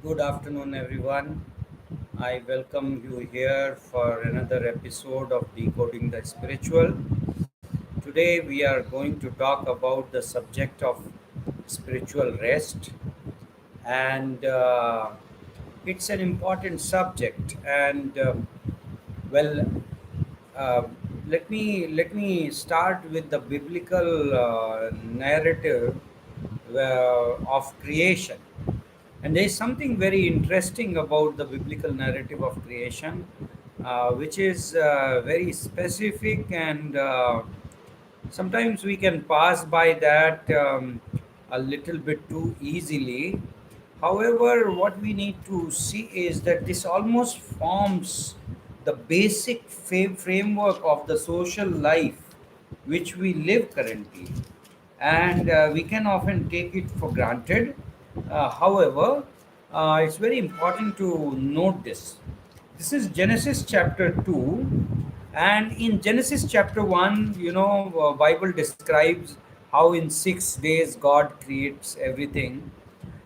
Good afternoon, everyone. I welcome you here for another episode of Decoding the Spiritual. Today, we are going to talk about the subject of spiritual rest, and it's an important subject. Well, uh, let me start with the biblical narrative of creation. And there is something very interesting about the biblical narrative of creation, which is very specific, and sometimes we can pass by that a little bit too easily. However, what we need to see is that this almost forms the basic framework of the social life which we live currently, and we can often take it for granted. However, it's very important to note this. This is Genesis chapter 2, and in Genesis chapter 1, Bible describes how in 6 days God creates everything.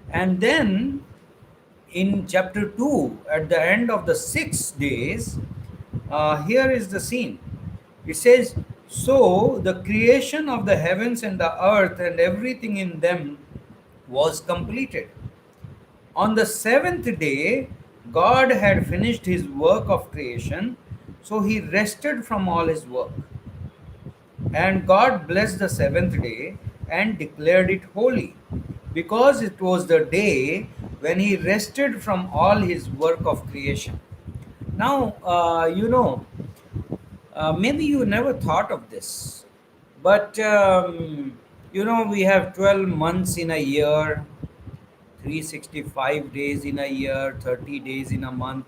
And then in chapter 2, at the end of the 6 days, here is the scene. It says, "So the creation of the heavens and the earth and everything in them was completed. On the seventh day, God had finished his work of creation, so he rested from all his work. And God blessed the seventh day and declared it holy, because it was the day when he rested from all his work of creation." Now, maybe you never thought of this, but we have 12 months in a year, 365 days in a year, 30 days in a month,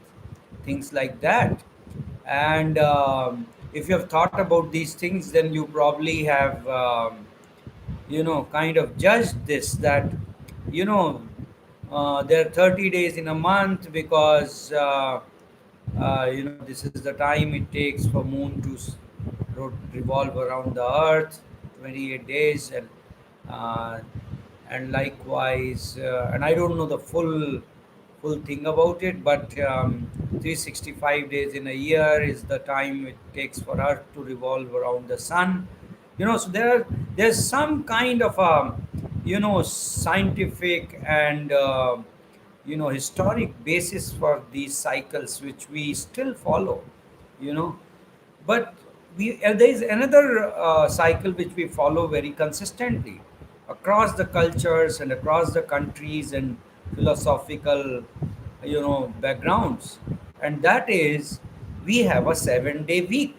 things like that. And if you have thought about these things, then you probably have, kind of judged this, that, you know, there are 30 days in a month because, this is the time it takes for moon to revolve around the earth, 28 days. Uh, and likewise, and I don't know the full thing about it, but 365 days in a year is the time it takes for earth to revolve around the sun. So there's some kind of a scientific and historic basis for these cycles which we still follow. you know but there is another cycle which we follow very consistently across the cultures and across the countries and philosophical backgrounds, and that is, we have a 7-day week.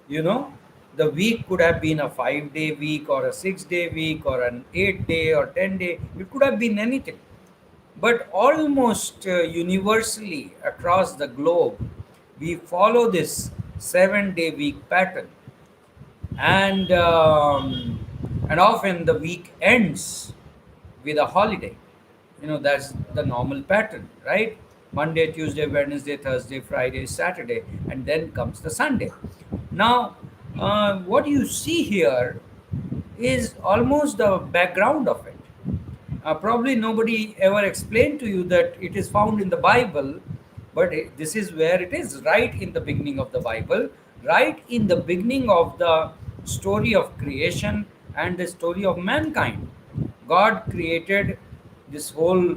you know the week could have been a 5-day week or a 6-day week or an 8-day or 10-day. It could have been anything, but almost universally across the globe, we follow this 7-day week pattern, and often the week ends with a holiday. That's the normal pattern, right? Monday, Tuesday, Wednesday, Thursday, Friday, Saturday, and then comes the Sunday. Now, what you see here is almost the background of it. Probably nobody ever explained to you that it is found in the Bible, but this is where it is, right in the beginning of the Bible, right in the beginning of the story of creation and the story of mankind. God created this whole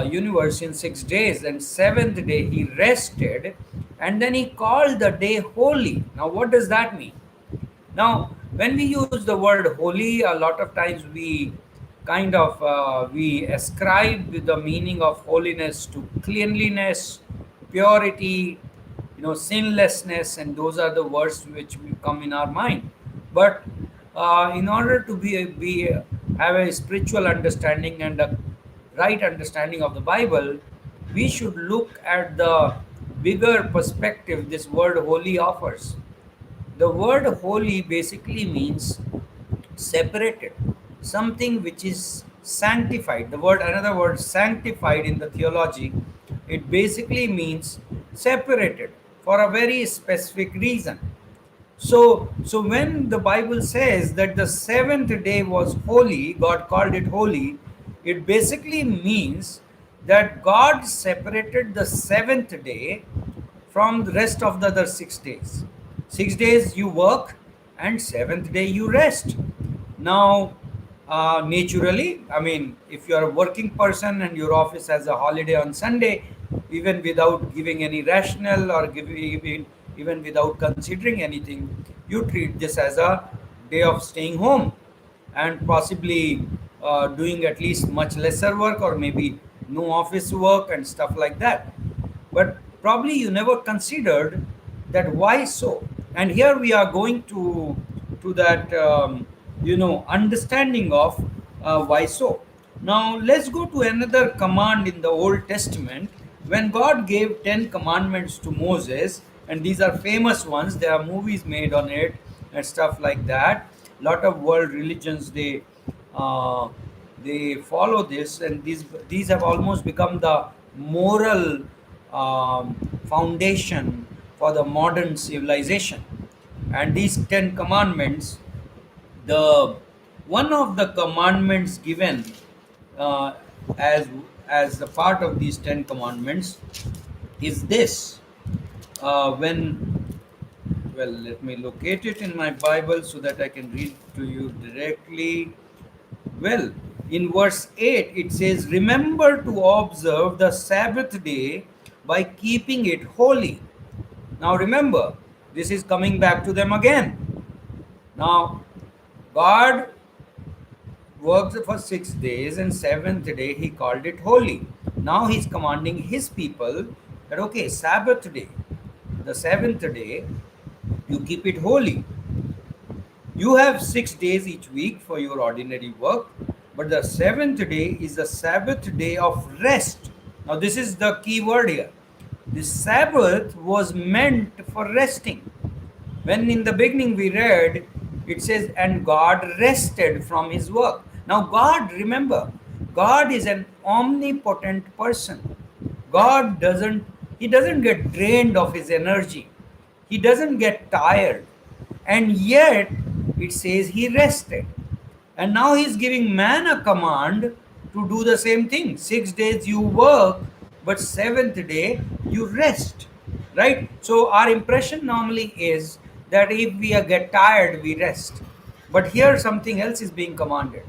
universe in 6 days, and seventh day he rested, and then he called the day holy. Now, what does that mean? Now, when we use the word holy, a lot of times we kind of we ascribe the meaning of holiness to cleanliness, purity, sinlessness, and those are the words which will come in our mind. But in order to be have a spiritual understanding and a right understanding of the Bible, we should look at the bigger perspective this word holy offers. The word holy basically means separated, something which is sanctified. Another word, sanctified, in the theology, it basically means separated for a very specific reason. So when the Bible says that the seventh day was holy, God called it holy, it basically means that God separated the seventh day from the rest of the other 6 days. 6 days you work, and seventh day you rest. Now, naturally, I mean, if you are a working person and your office has a holiday on Sunday, even without giving any rationale or even without considering anything, you treat this as a day of staying home and possibly doing at least much lesser work, or maybe no office work and stuff like that. But probably you never considered that why so. And here we are going to that understanding of why so. Now let's go to another command in the Old Testament. When God gave 10 commandments to Moses, and these are famous ones, there are movies made on it and stuff like that. Lot of world religions, uh, they follow this, and these have almost become the moral foundation for the modern civilization. And these 10 commandments, the one of the commandments given uh, as as a part of these 10 commandments is this. When Well, let me locate it in my Bible so that I can read to you directly. Well, in verse 8, it says, "Remember to observe the Sabbath day by keeping it holy." Now, remember, this is coming back to them again. Now, God worked for 6 days, and seventh day He called it holy. Now He's commanding His people that, okay, Sabbath day, the seventh day, you keep it holy. You have 6 days each week for your ordinary work, but the seventh day is the Sabbath day of rest. Now, this is the key word here. The Sabbath was meant for resting. When in the beginning we read, it says, "And God rested from his work." Now, God, remember, God is an omnipotent person. God doesn't get drained of his energy. He doesn't get tired. And yet, it says he rested. And now he's giving man a command to do the same thing. 6 days you work, but seventh day you rest. Right? So our impression normally is that if we get tired, we rest. But here something else is being commanded.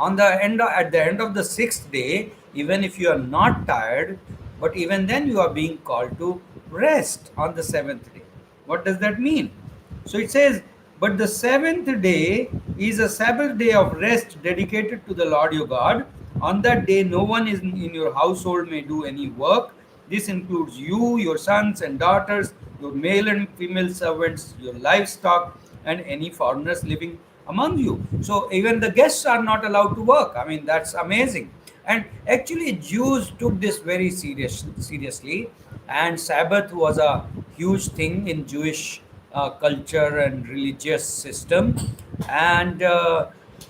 At the end of the sixth day, even if you are not tired, but even then you are being called to rest on the seventh day. What does that mean? So it says, "But the seventh day is a Sabbath day of rest dedicated to the Lord your God. On that day, no one in your household may do any work. This includes you, your sons and daughters, your male and female servants, your livestock, and any foreigners living among you." So even the guests are not allowed to work. I mean, that's amazing. And actually, Jews took this very seriously, and Sabbath was a huge thing in Jewish culture and religious system, and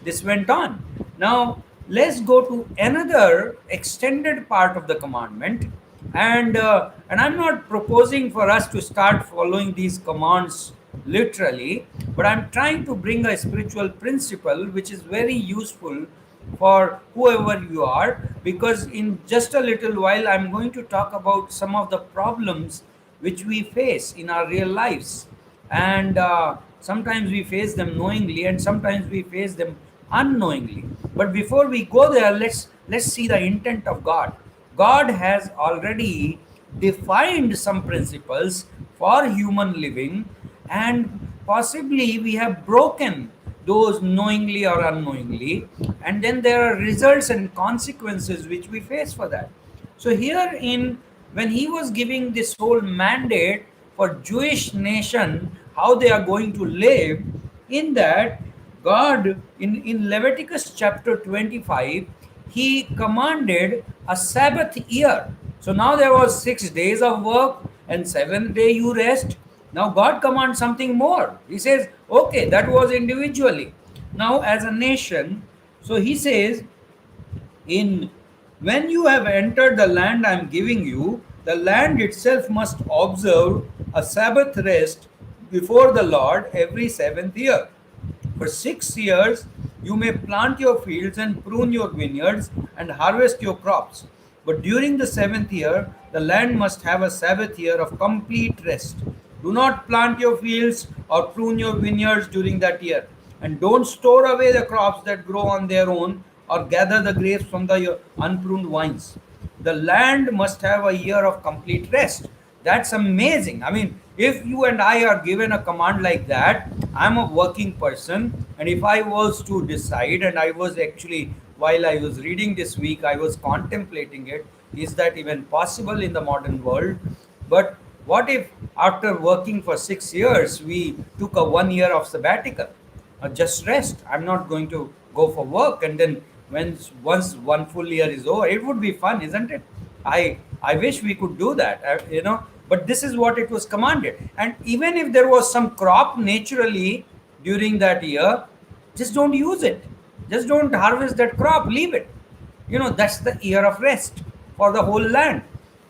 this went on. Now let's go to another extended part of the commandment, and I'm not proposing for us to start following these commands literally, but I'm trying to bring a spiritual principle which is very useful for whoever you are, because in just a little while I'm going to talk about some of the problems which we face in our real lives. And sometimes we face them knowingly, and sometimes we face them unknowingly. But before we go there, let's see the intent of God. God has already defined some principles for human living, and possibly we have broken those knowingly or unknowingly, and then there are results and consequences which we face for that. So here, in when he was giving this whole mandate for Jewish nation, how they are going to live, in that, God, in Leviticus chapter 25, he commanded a Sabbath year. So now there was 6 days of work, and seventh day you rest. Now God commands something more. He says, okay, that was individually. Now as a nation, so he says, in when you have entered the land I am giving you, the land itself must observe a Sabbath rest before the Lord every seventh year. For 6 years you may plant your fields and prune your vineyards and harvest your crops. But during the seventh year, the land must have a Sabbath year of complete rest. Do not plant your fields or prune your vineyards during that year. And don't store away the crops that grow on their own or gather the grapes from the unpruned vines. The land must have a year of complete rest. That's amazing. I mean, if you and I are given a command like that, I'm a working person, and if I was to decide, and I was actually, while I was reading this week, I was contemplating it, is that even possible in the modern world? But what if after working for 6 years, we took a 1 year of sabbatical? Just rest. I'm not going to go for work, and then when once one full year is over, it would be fun, isn't it? I wish we could do that, but this is what it was commanded. And even if there was some crop naturally during that year, just don't use it. Just don't harvest that crop. Leave it. That's the year of rest for the whole land.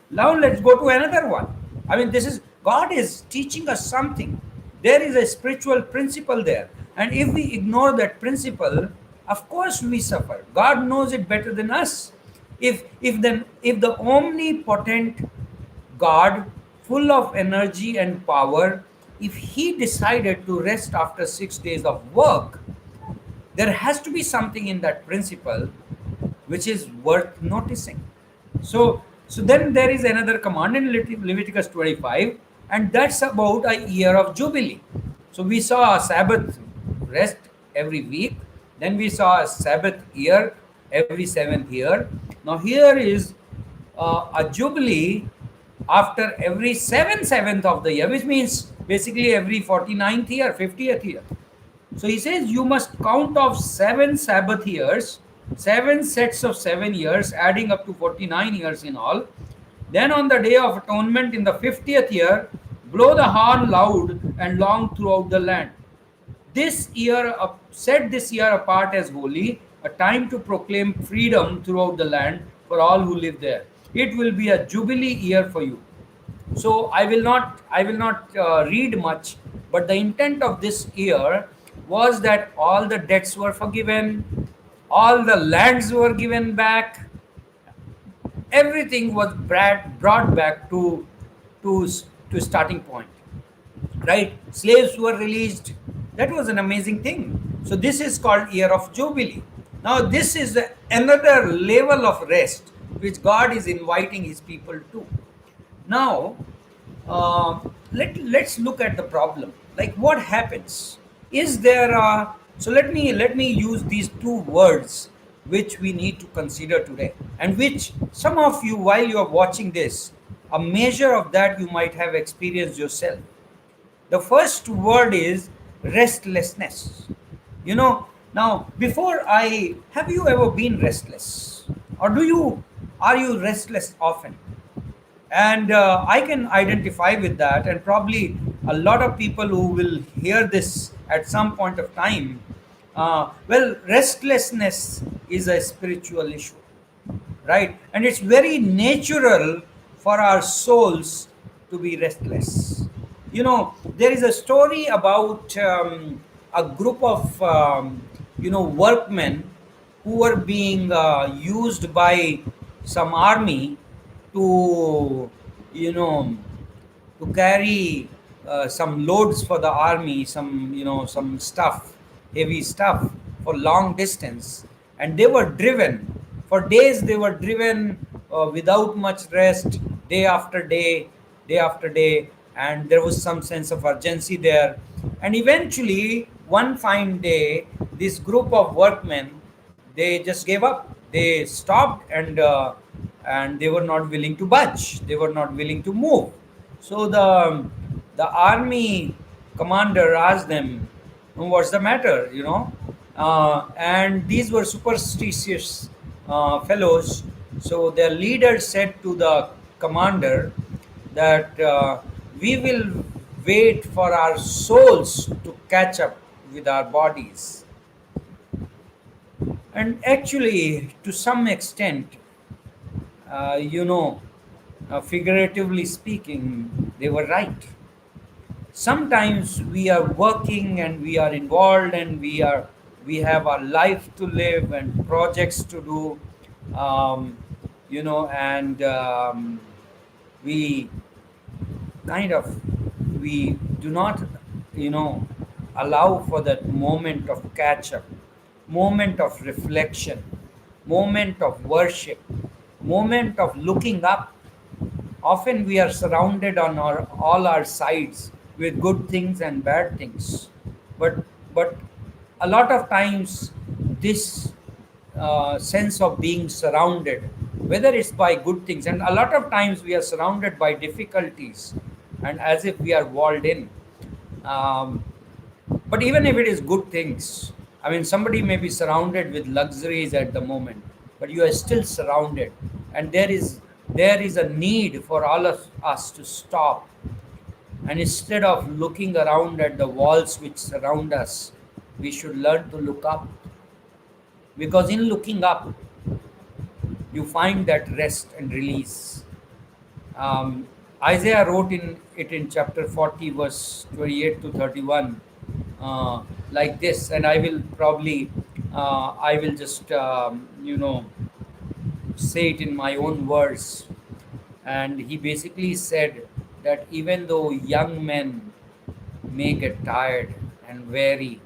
Now let's go to another one. I mean, this is God is teaching us something. There is a spiritual principle there, and if we ignore that principle, of course we suffer. God knows it better than us. If the omnipotent God, full of energy and power, if he decided to rest after 6 days of work, there has to be something in that principle which is worth noticing. So then there is another command in Leviticus 25, and that's about a year of Jubilee. So we saw a Sabbath rest every week, then we saw a Sabbath year every seventh year. Now here is a Jubilee after every seventh of the year, which means basically every 49th year, 50th year. So he says you must count off 7 Sabbath years, 7 sets of 7 years, adding up to 49 years in all. Then on the day of atonement in the 50th year, blow the horn loud and long throughout the land. Set this year apart as holy, a time to proclaim freedom throughout the land for all who live there. It will be a jubilee year for you. So I will not read much, but the intent of this year was that all the debts were forgiven, all the lands were given back, everything was brought back to starting point, right? Slaves were released. That was an amazing thing. So this is called year of Jubilee. Now this is another level of rest which God is inviting his people to. Now let's look at the problem. Like, what happens? Is there a So let me use these two words which we need to consider today, and which some of you, while you are watching this, a measure of that you might have experienced yourself. The first word is restlessness. Now, before I have you ever been restless? Or are you restless often? And I can identify with that, and probably a lot of people who will hear this at some point of time. Well, restlessness is a spiritual issue, right? And it's very natural for our souls to be restless. There is a story about a group of workmen who were being used by some army to you know to carry some loads for the army, some stuff, heavy stuff, for long distance. And they were driven for days. They were driven without much rest, day after day, day after day. And there was some sense of urgency there. And eventually, one fine day, this group of workmen, they just gave up. They stopped, and they were not willing to budge. They were not willing to move. So the army commander asked them, "What's the matter?" And these were superstitious fellows. So their leader said to the commander that we will wait for our souls to catch up with our bodies. And actually, to some extent, uh, you know, figuratively speaking, they were right. Sometimes we are working and we are involved, and we have our life to live and projects to do. um, and we kind of we do not you know allow for that moment of catch up, moment of reflection, moment of worship, moment of looking up. Often we are surrounded on all our sides with good things and bad things, but but a lot of times this sense of being surrounded, whether it's by good things, and a lot of times we are surrounded by difficulties, and as if we are walled in. Um, but even if it is good things, I mean, somebody may be surrounded with luxuries at the moment, but you are still surrounded, and there is a need for all of us to stop, and instead of looking around at the walls which surround us, we should learn to look up, because in looking up, you find that rest and release. Um, Isaiah wrote in it in chapter 40, verse 28 to 31, like this, and I will just, say it in my own words. And he basically said that even though young men may get tired and weary,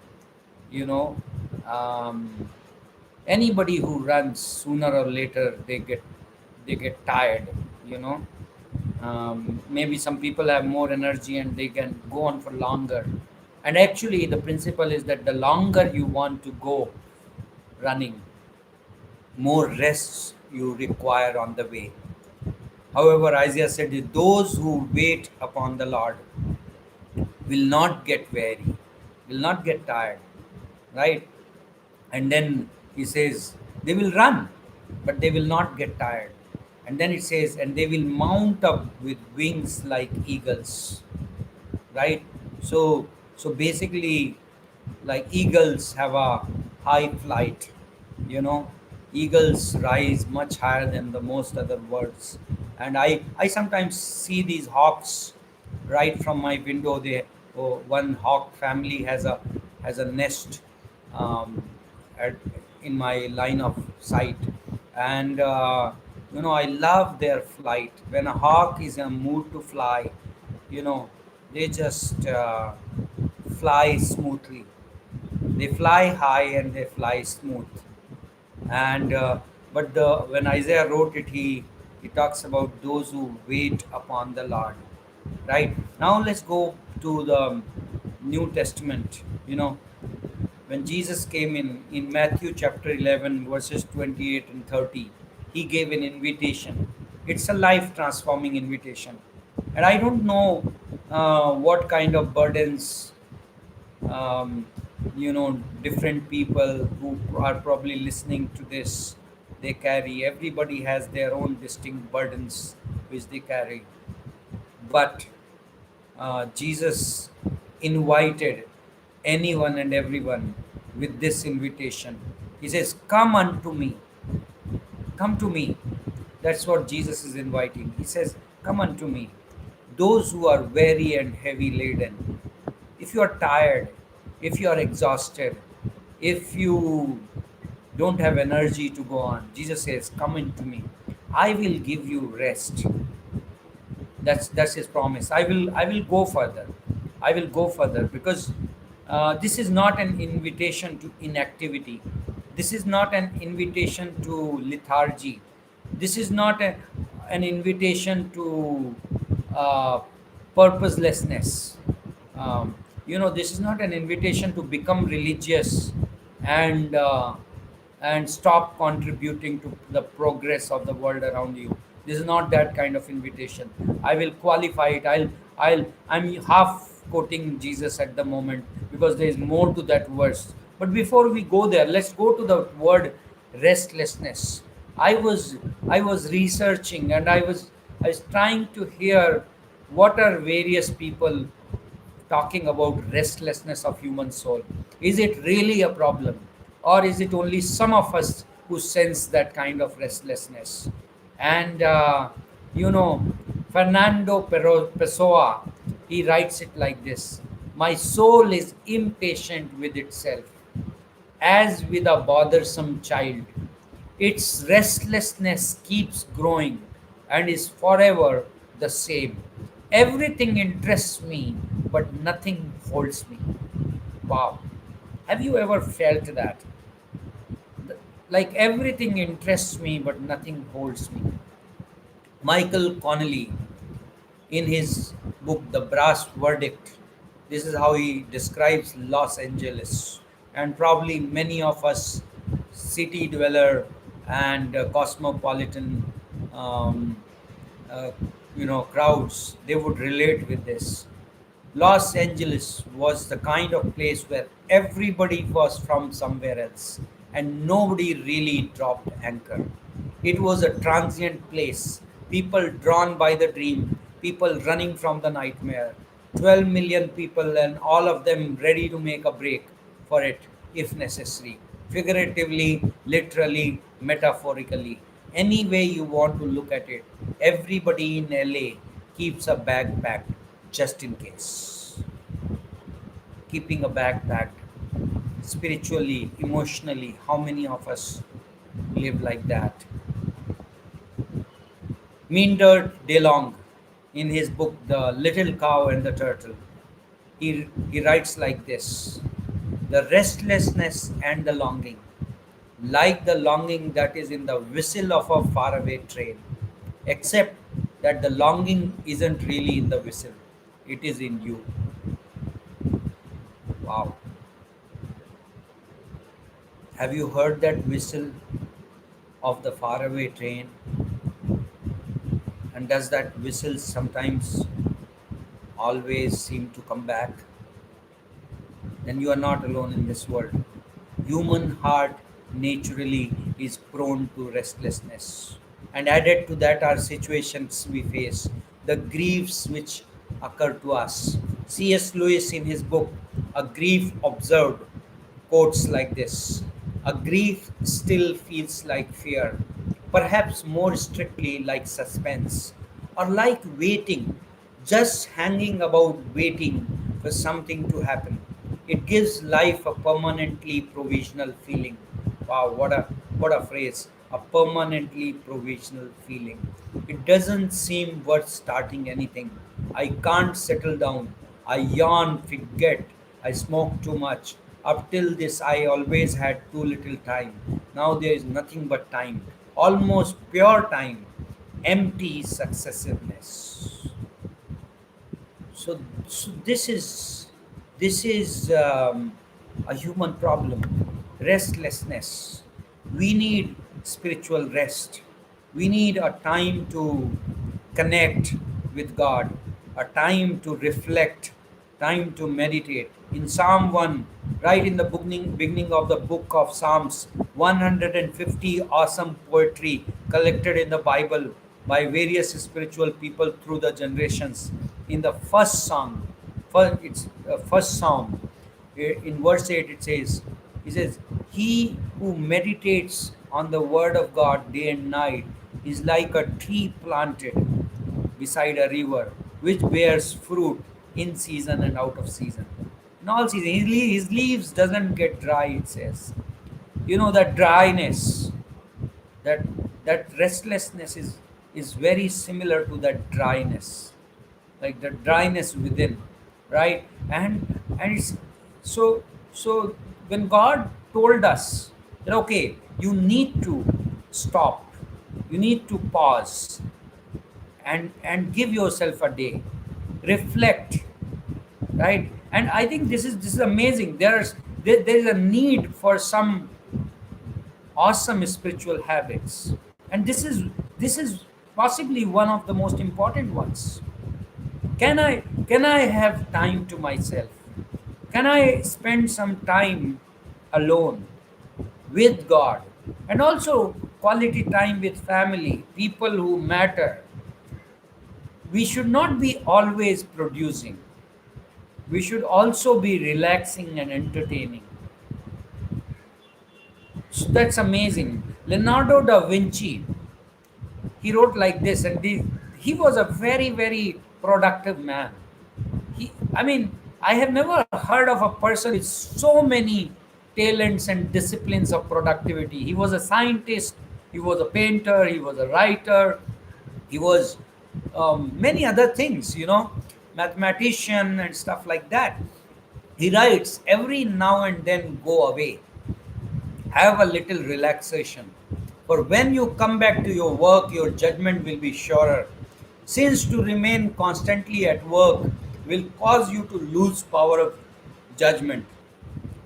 you know, um, anybody who runs, sooner or later they get tired, you know. Maybe some people have more energy and they can go on for longer. And actually, the principle is that the longer you want to go running, more rests you require on the way. However, Isaiah said, those who wait upon the Lord will not get weary, will not get tired, right? And then he says, they will run, but they will not get tired. And then it says, and they will mount up with wings like eagles, right? So basically, like eagles have a high flight, you know. Eagles rise much higher than the most other birds, and I sometimes see these hawks right from my window. One hawk family has a nest, um, at, in my line of sight, and I love their flight. When a hawk is in a mood to fly, you know they just fly smoothly. They fly high and they fly smooth. And but the when Isaiah wrote it, he talks about those who wait upon the Lord. Right now, let's go to the New Testament. When Jesus came in Matthew chapter 11, verses 28 and 30, he gave an invitation. It's a life transforming invitation. And I don't know what kind of burdens, um, different people who are probably listening to this, they carry. Everybody has their own distinct burdens which they carry. But Jesus invited anyone and everyone with this invitation. He says, come unto me. Come to me. That's what Jesus is inviting. He says, come unto me, those who are weary and heavy laden. If you are tired, if you are exhausted, if you don't have energy to go on, Jesus says, come into me. I will give you rest. That's his promise. I will go further. I will go further, because this is not an invitation to inactivity. This is not an invitation to lethargy. This is not an invitation to uh, purposelessness. This is not an invitation to become religious and stop contributing to the progress of the world around you. This is not that kind of invitation. I will qualify it. I'm half quoting Jesus at the moment, because there is more to that verse. But before we go there, let's go to the word restlessness. I was researching, and I was trying to hear what are various people talking about restlessness of human soul. Is it really a problem, or is it only some of us who sense that kind of restlessness? And you know, Fernando Pessoa, he writes it like this: my soul is impatient with itself, as with a bothersome child. Its restlessness keeps growing and is forever the same. Everything interests me, but nothing holds me. Wow. Have you ever felt that? Like everything interests me, but nothing holds me. Michael Connelly, in his book The Brass Verdict, this is how he describes Los Angeles. And probably many of us, city dweller and cosmopolitan, um, uh, crowds, they would relate with this. Los Angeles was the kind of place where everybody was from somewhere else and nobody really dropped anchor. It was a transient place, people drawn by the dream, people running from the nightmare. 12 million people, and all of them ready to make a break for it if necessary. Figuratively, literally, metaphorically. Any way you want to look at it, everybody in LA keeps a bag packed just in case. Keeping a bag packed spiritually, emotionally, how many of us live like that? Meander DeLong, in his book The Little Cow and the Turtle, he writes like this: the restlessness and the longing, like the longing that is in the whistle of a faraway train, except that the longing isn't really in the whistle, it is in you. Wow. Have you heard that whistle of the faraway train? And does that whistle sometimes always seem to come back? Then you are not alone in this world. Human heart naturally is prone to restlessness. And added to that are situations we face, the griefs which occur to us. C.S. Lewis, in his book A Grief Observed, quotes like this: a grief still feels like fear, perhaps more strictly like suspense, or like waiting, just hanging about waiting for something to happen. It gives life a permanently provisional feeling. Wow, what a phrase. A permanently provisional feeling. It doesn't seem worth starting anything. I can't settle down. I yawn, forget. I smoke too much. Up till this, I always had too little time. Now there is nothing but time. Almost pure time. Empty successiveness. So this is a human problem, restlessness. We need spiritual rest. We need a time to connect with God, a time to reflect, time to meditate. In Psalm 1, right in the beginning of the book of Psalms, 150 awesome poetry collected in the Bible by various spiritual people through the generations. In the first song, first psalm, in verse 8 it says, he says, he who meditates on the word of God day and night is like a tree planted beside a river, which bears fruit in season and out of season. In all season, his leaves doesn't get dry, it says. You know, that dryness, that that restlessness is very similar to that dryness, like the dryness within, right? And it's so when God told us that, okay, you need to stop, you need to pause and give yourself a day, reflect, right? And I think this is amazing. There is a need for some awesome spiritual habits, and this is possibly one of the most important ones. Can I have time to myself? Can I spend some time alone with God, and also quality time with family, people who matter? We should not be always producing. We should also be relaxing and entertaining. So that's amazing. Leonardo da Vinci, he wrote like this, and he was a very, very productive man. I mean, I have never heard of a person with so many talents and disciplines of productivity. He was a scientist, He was a painter, he was a writer, he was many other things, mathematician and stuff like that. He writes, every now and then go away, have a little relaxation. For when you come back to your work, your judgment will be surer. Since to remain constantly at work will cause you to lose power of judgment,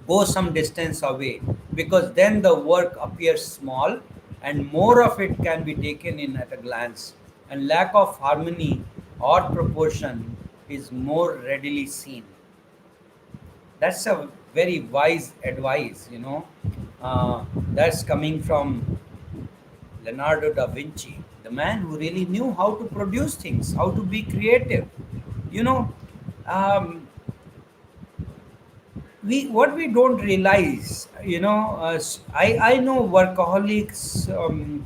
go some distance away, because then the work appears small and more of it can be taken in at a glance, and lack of harmony or proportion is more readily seen. That's a very wise advice, that's coming from Leonardo da Vinci, the man who really knew how to produce things, how to be creative. You know, um, we what we don't realize, I know workaholics,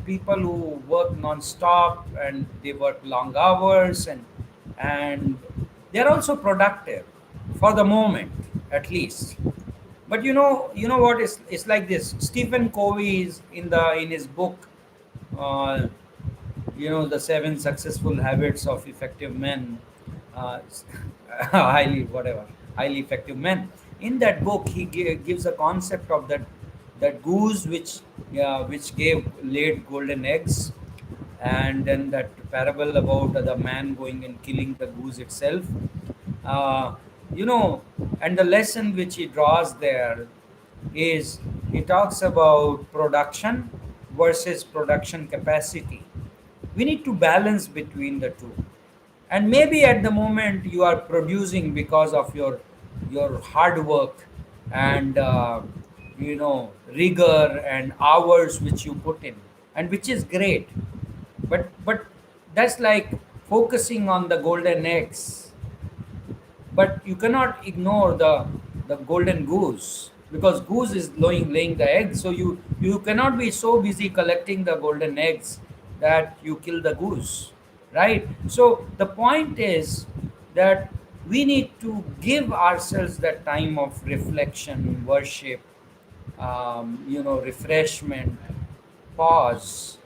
people who work non-stop and they work long hours, and they're also productive for the moment, at least. But what is, it's like this. Stephen Covey is in his book, uh, the seven successful habits of effective men, uh, highly whatever, highly effective men. In that book, he gives a concept of that goose which gave laid golden eggs, and then that parable about the man going and killing the goose itself. uh, you know and the lesson which he draws there is, he talks about production versus production capacity. We need to balance between the two. And maybe at the moment you are producing because of your hard work and rigor and hours which you put in, and which is great. But that's like focusing on the golden eggs, but you cannot ignore the golden goose, because goose is laying the eggs. So you cannot be so busy collecting the golden eggs that you kill the goose, right? So the point is that we need to give ourselves that time of reflection, worship, refreshment, pause,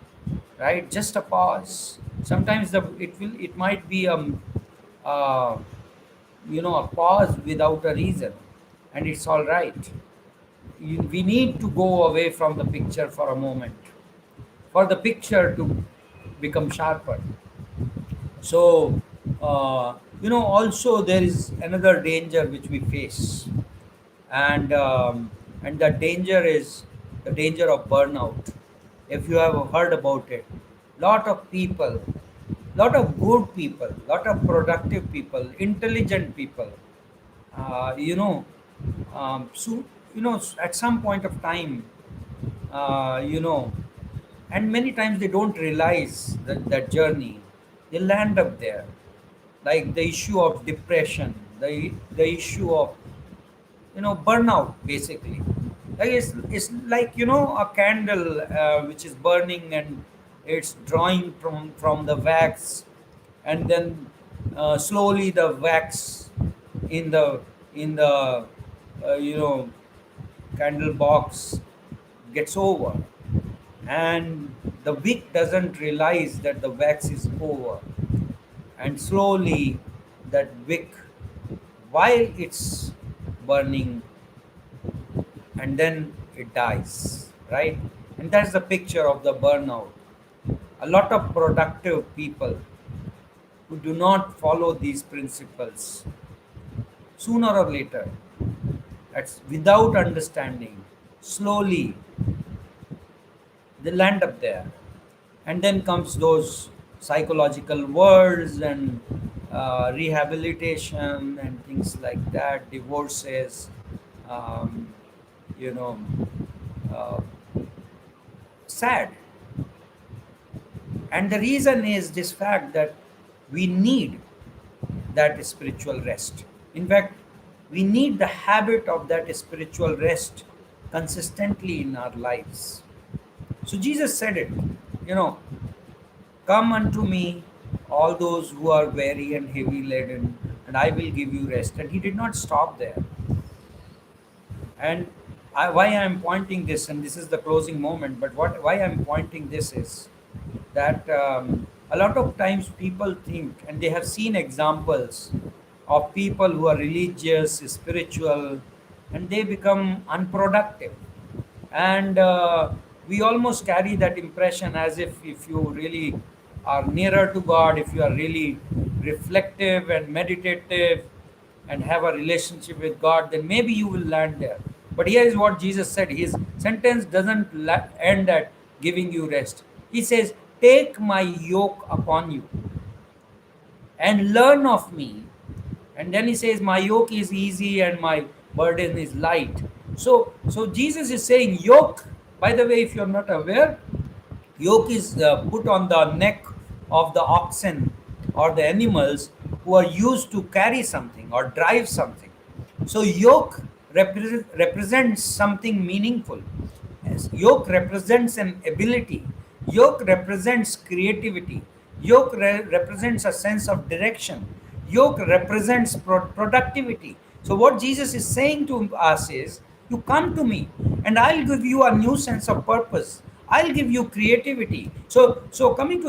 right? Just a pause. Sometimes it might be uh, a pause without a reason, and it's all right. We need to go away from the picture for a moment, for the picture to become sharper. So also there is another danger which we face, and that danger is the danger of burnout. If you have heard about it, lot of people, lot of good people, lot of productive people, intelligent people, uh, you know so at some point of time, uh, you know and many times they don't realize that journey, they land up there, like the issue of depression, the issue of burnout, basically. Like it's like a candle which is burning, and it's drawing from the wax, and then slowly the wax in the uh, you know candle box gets over, and the wick doesn't realize that the wax is over, and slowly that wick, while it's burning, and then it dies, right? And that's the picture of the burnout. A lot of productive people who do not follow these principles, sooner or later, that's without understanding, slowly they land up there. And then comes those psychological words and rehabilitation and things like that, divorces, um, you know uh, sad. And the reason is this fact that we need that spiritual rest. In fact, we need the habit of that spiritual rest consistently in our lives. So Jesus said it, you know, come unto me, all those who are weary and heavy laden, and I will give you rest. And he did not stop there. And why I'm pointing this, and this is the closing moment, but why I'm pointing this is that a lot of times people think, and they have seen examples of people who are religious, spiritual, and they become unproductive. And we almost carry that impression as if you really are nearer to God, if you are really reflective and meditative and have a relationship with God, then maybe you will land there. But here is what Jesus said. His sentence doesn't end at giving you rest. He says, "Take my yoke upon you and learn of me." And then he says, "My yoke is easy and my burden is light." So Jesus is saying, yoke, by the way, if you're not aware, yoke is put on the neck of the oxen or the animals who are used to carry something or drive something. So yoke represents something meaningful. Yes, yoke represents an ability. Yoke represents creativity. Yoke represents a sense of direction. Yoke represents productivity. So what Jesus is saying to us is, you come to me and I'll give you a new sense of purpose. I'll give you creativity. So coming to